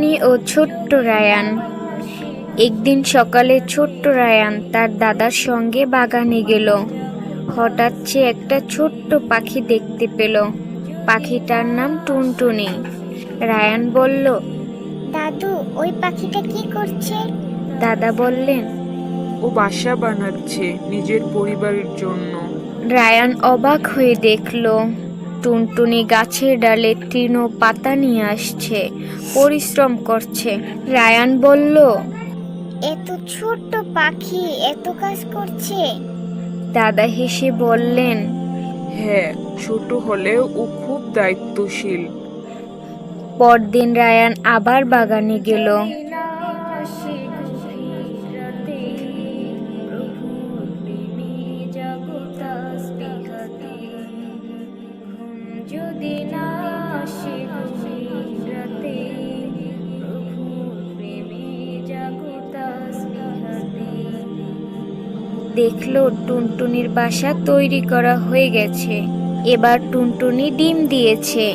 টুনটুনি ও ছোট্ট রায়ান। একদিন সকালে ছোট্ট রায়ান তার দাদার সঙ্গে বাগানে গেল। হঠাৎ সে একটা ছোট্ট পাখি দেখতে পেল। পাখিটার নাম টুনটুনি। রায়ান বলল, দাদু, ওই পাখিটা কি করছে? দাদা বললেন, ও বাসা বানাচ্ছে নিজের পরিবারের জন্য। রায়ান অবাক হয়ে দেখল টুনটুনি গাছের ডালে তৃণ পাতা নিয়ে আসছে, পরিশ্রম করছে। রায়ান বলল, এত ছোট্ট পাখি এত কাজ করছে? দাদা হেসে বললেন, হ্যাঁ, ছোট হলেও ও খুব দায়িত্বশীল। পরদিন রায়ান আবার বাগানে গেল। দেখলো টুনটুনির বাসা তৈরি করা হয়ে গেছে। এবার টুনটুনি ডিম দিয়েছে।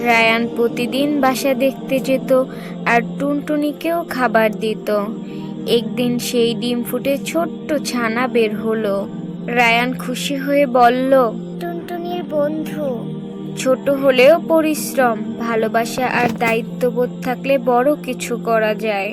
রায়ান প্রতিদিন বাসা দেখতে যেত আর টুনটুনিকেও খাবার দিত। একদিন সেই ডিম ফুটে ছোট্ট ছানা বের হলো। রায়ান খুশি হয়ে বলল, টুনটুনির বন্ধু। ছোট হলেও পরিশ্রম, ভালোবাসা আর দায়িত্ববোধ থাকলে বড় কিছু করা যায়।